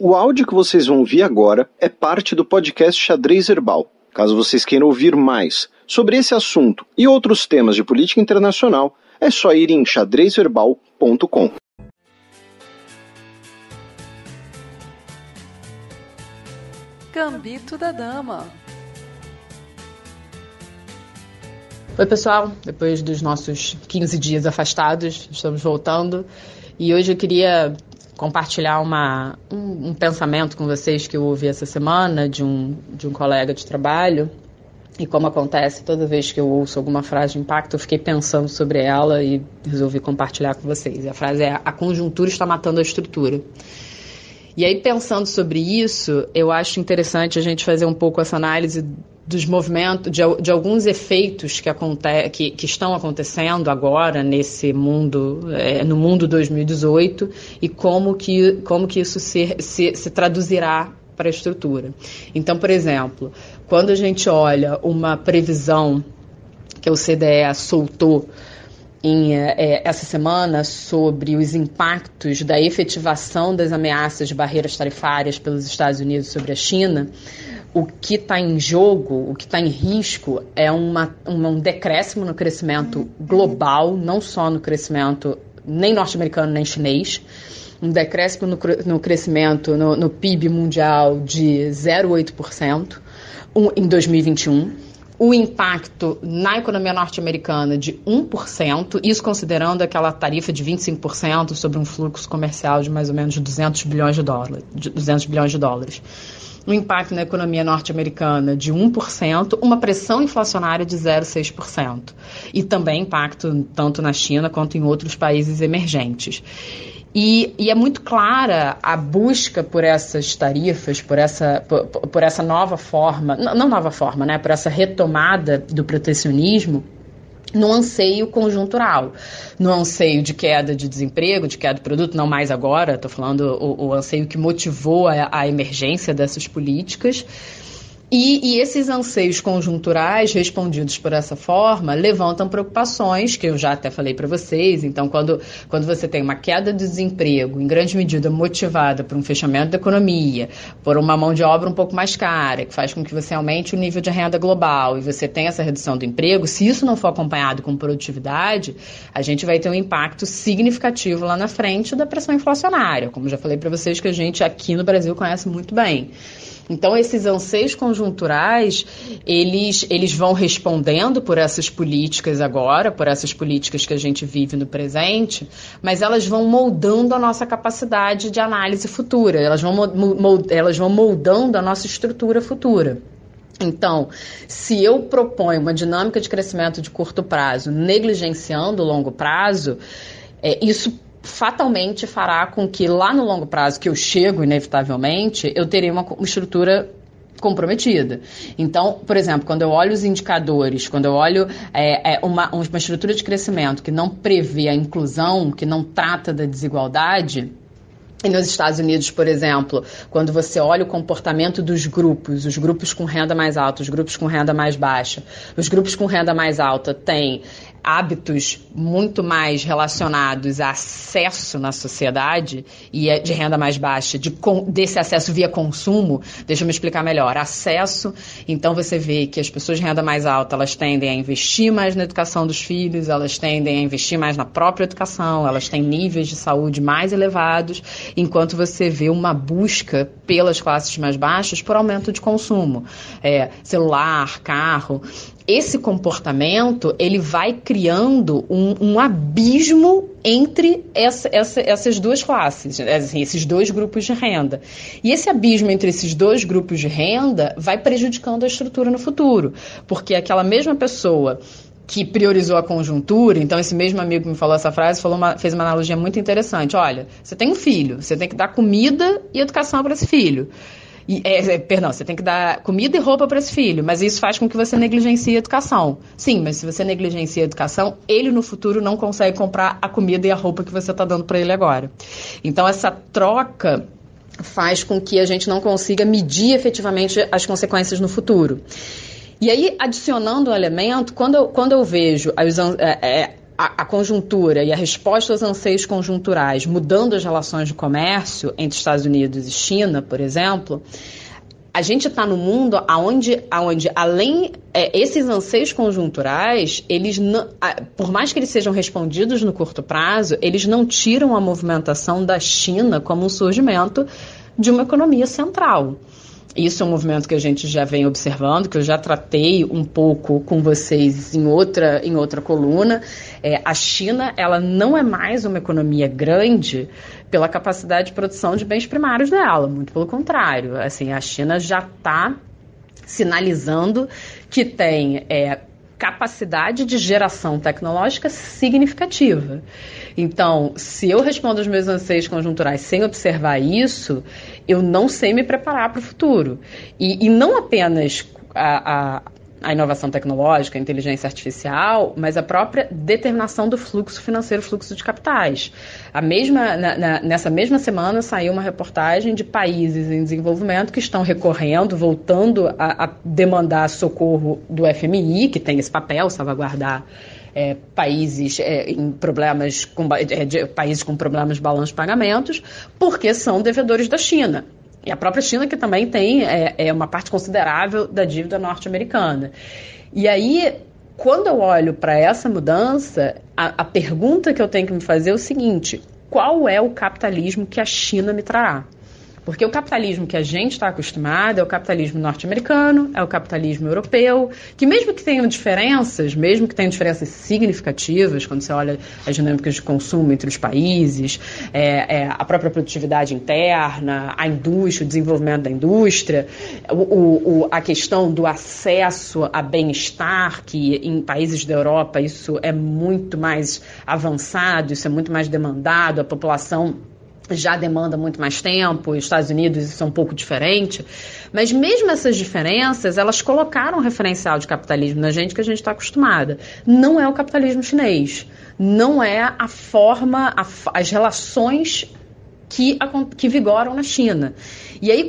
O áudio que vocês vão ouvir agora é parte do podcast Xadrez Verbal. Caso vocês queiram ouvir mais sobre esse assunto e outros temas de política internacional, é só ir em xadrezverbal.com. Gambito da Dama. Oi pessoal, depois dos nossos 15 dias afastados, estamos voltando e hoje eu queria compartilhar um pensamento com vocês que eu ouvi essa semana de um colega de trabalho. E como acontece, toda vez que eu ouço alguma frase de impacto, eu fiquei pensando sobre ela e resolvi compartilhar com vocês. E a frase é: a conjuntura está matando a estrutura. E aí, pensando sobre isso, eu acho interessante a gente fazer um pouco essa análise dos movimentos, de alguns efeitos que estão acontecendo agora nesse mundo, no mundo 2018, e como que isso se traduzirá para a estrutura. Então, por exemplo, quando a gente olha uma previsão que o CDE soltou essa semana sobre os impactos da efetivação das ameaças de barreiras tarifárias pelos Estados Unidos sobre a China, o que está em jogo, o que está em risco é um decréscimo no crescimento global, não só no crescimento nem norte-americano nem chinês, um decréscimo no crescimento no PIB mundial de 0,8% em 2021, o impacto na economia norte-americana de 1%, isso considerando aquela tarifa de 25% sobre um fluxo comercial de mais ou menos 200 bilhões de dólares. Um impacto na economia norte-americana de 1%, uma pressão inflacionária de 0,6%. E também impacto tanto na China quanto em outros países emergentes. E é muito clara a busca por essas tarifas, por essa nova forma, não nova forma, né, por essa retomada do protecionismo, no anseio conjuntural, no anseio de queda de desemprego, de queda do produto, não mais agora, estou falando o anseio que motivou a emergência dessas políticas. E esses anseios conjunturais respondidos por essa forma levantam preocupações, que eu já até falei para vocês. Então, quando você tem uma queda de desemprego, em grande medida motivada por um fechamento da economia, por uma mão de obra um pouco mais cara, que faz com que você aumente o nível de renda global e você tenha essa redução do emprego, se isso não for acompanhado com produtividade, a gente vai ter um impacto significativo lá na frente da pressão inflacionária, como já falei para vocês que a gente aqui no Brasil conhece muito bem. Então, esses anseios conjunturais, eles vão respondendo por essas políticas agora, por essas políticas que a gente vive no presente, mas elas vão moldando a nossa capacidade de análise futura, elas vão moldando a nossa estrutura futura. Então, se eu proponho uma dinâmica de crescimento de curto prazo, negligenciando o longo prazo, isso fatalmente fará com que lá no longo prazo, que eu chego inevitavelmente, eu terei uma estrutura comprometida. Então, por exemplo, quando eu olho os indicadores, quando eu olho uma estrutura de crescimento que não prevê a inclusão, que não trata da desigualdade. E nos Estados Unidos, por exemplo, quando você olha o comportamento dos grupos, os grupos com renda mais alta, os grupos com renda mais baixa, os grupos com renda mais alta têm hábitos muito mais relacionados a acesso na sociedade e de renda mais baixa, desse acesso via consumo. Deixa eu me explicar melhor. Acesso, então você vê que as pessoas de renda mais alta, elas tendem a investir mais na educação dos filhos, elas tendem a investir mais na própria educação, elas têm níveis de saúde mais elevados, enquanto você vê uma busca pelas classes mais baixas por aumento de consumo. Celular, carro. Esse comportamento, ele vai criando um abismo entre essas duas classes, assim, esses dois grupos de renda. E esse abismo entre esses dois grupos de renda vai prejudicando a estrutura no futuro, porque aquela mesma pessoa que priorizou a conjuntura, então esse mesmo amigo que me falou essa frase fez uma analogia muito interessante. Olha, você tem um filho, você tem que dar comida e educação para esse filho. Você tem que dar comida e roupa para esse filho, mas isso faz com que você negligencie a educação. Sim, mas se você negligencia a educação, ele no futuro não consegue comprar a comida e a roupa que você está dando para ele agora. Então, essa troca faz com que a gente não consiga medir efetivamente as consequências no futuro. E aí, adicionando um elemento, quando eu vejo a conjuntura e a resposta aos anseios conjunturais, mudando as relações de comércio entre Estados Unidos e China, por exemplo, a gente está num mundo onde além esses anseios conjunturais, eles não, por mais que eles sejam respondidos no curto prazo, eles não tiram a movimentação da China como um surgimento de uma economia central. Isso é um movimento que a gente já vem observando, que eu já tratei um pouco com vocês em outra coluna. A China, ela não é mais uma economia grande pela capacidade de produção de bens primários dela, muito pelo contrário. Assim, a China já está sinalizando que tem capacidade de geração tecnológica significativa. Então, se eu respondo aos meus anseios conjunturais sem observar isso, eu não sei me preparar para o futuro. E não apenas a inovação tecnológica, a inteligência artificial, mas a própria determinação do fluxo financeiro, fluxo de capitais. Nessa mesma semana saiu uma reportagem de países em desenvolvimento que estão recorrendo, voltando a demandar socorro do FMI, que tem esse papel, salvaguardar países em problemas países com problemas de balanço de pagamentos, porque são devedores da China. E a própria China, que também tem uma parte considerável da dívida norte-americana. E aí, quando eu olho para essa mudança, a pergunta que eu tenho que me fazer é o seguinte: qual é o capitalismo que a China me trará? Porque o capitalismo que a gente está acostumado é o capitalismo norte-americano, é o capitalismo europeu, que mesmo que tenham diferenças significativas, quando você olha as dinâmicas de consumo entre os países, a própria produtividade interna, a indústria, o desenvolvimento da indústria, a questão do acesso a bem-estar, que em países da Europa isso é muito mais avançado, isso é muito mais demandado, a população já demanda muito mais tempo, os Estados Unidos isso é um pouco diferente, mas mesmo essas diferenças, elas colocaram um referencial de capitalismo na gente que a gente está acostumada. Não é o capitalismo chinês, não é a forma, as relações que vigoram na China. E aí,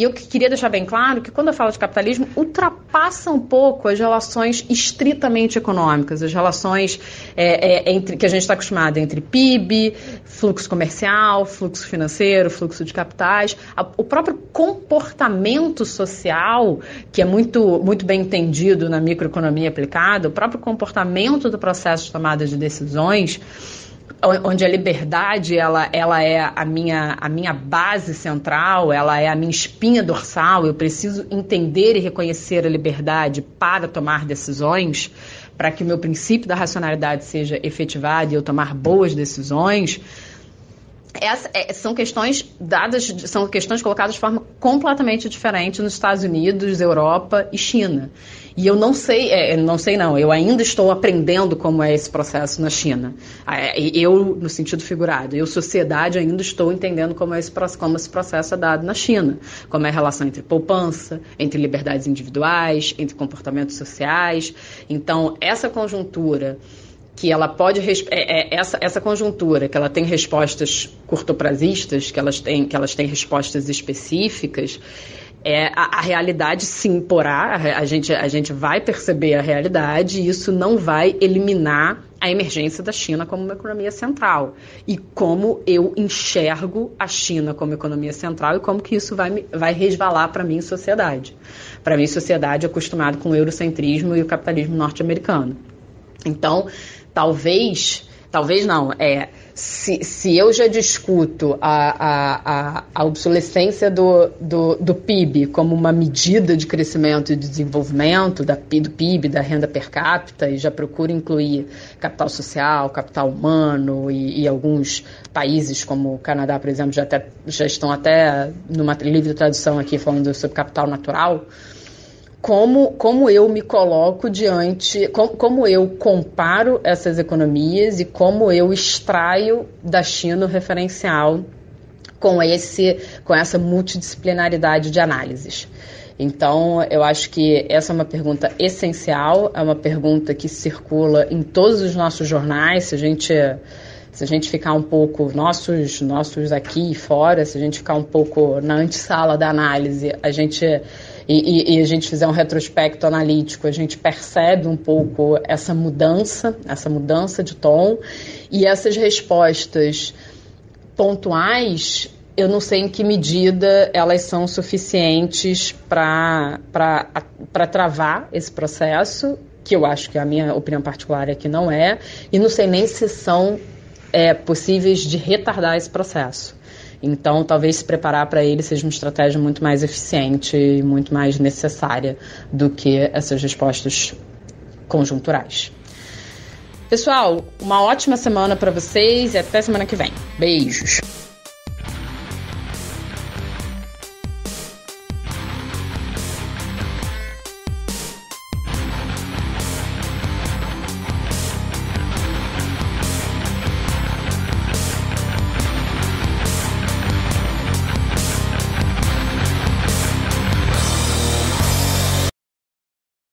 eu queria deixar bem claro que quando eu falo de capitalismo, ultrapassa um pouco as relações estritamente econômicas, as relações que a gente está acostumado entre PIB, fluxo comercial, fluxo financeiro, fluxo de capitais, o próprio comportamento social, que é muito, muito bem entendido na microeconomia aplicada, o próprio comportamento do processo de tomada de decisões, onde a liberdade ela é a minha base central, ela é a minha espinha dorsal, eu preciso entender e reconhecer a liberdade para tomar decisões, para que o meu princípio da racionalidade seja efetivado e eu tomar boas decisões. São questões colocadas de forma completamente diferente nos Estados Unidos, Europa e China. E eu não sei, eu ainda estou aprendendo como é esse processo na China. Eu, no sentido figurado, sociedade, ainda estou entendendo como esse processo é dado na China. Como é a relação entre poupança, entre liberdades individuais, entre comportamentos sociais. Então, essa conjuntura que ela pode essa conjuntura que ela tem respostas curtoprazistas, que elas têm respostas específicas, a realidade se imporá, a gente vai perceber a realidade e isso não vai eliminar a emergência da China como uma economia central. E como eu enxergo a China como economia central e como que isso vai resvalar para mim, sociedade. Para mim, sociedade acostumada com o eurocentrismo e o capitalismo norte-americano. Então, talvez não, se eu já discuto a obsolescência do PIB como uma medida de crescimento e de desenvolvimento do PIB, da renda per capita, e já procuro incluir capital social, capital humano, e alguns países como o Canadá, por exemplo, já estão até numa livre tradução aqui falando sobre capital natural, como eu me coloco diante, como eu comparo essas economias e como eu extraio da China o referencial com essa multidisciplinaridade de análises. Então, eu acho que essa é uma pergunta essencial, é uma pergunta que circula em todos os nossos jornais. Se a gente ficar um pouco, nossos aqui e fora, se a gente ficar um pouco na antessala da análise, a gente e a gente fizer um retrospecto analítico, a gente percebe um pouco essa mudança de tom, e essas respostas pontuais, eu não sei em que medida elas são suficientes para travar esse processo, que eu acho que a minha opinião particular é que não é, e não sei nem se são possíveis de retardar esse processo. Então, talvez se preparar para ele seja uma estratégia muito mais eficiente e muito mais necessária do que essas respostas conjunturais. Pessoal, uma ótima semana para vocês e até semana que vem. Beijos!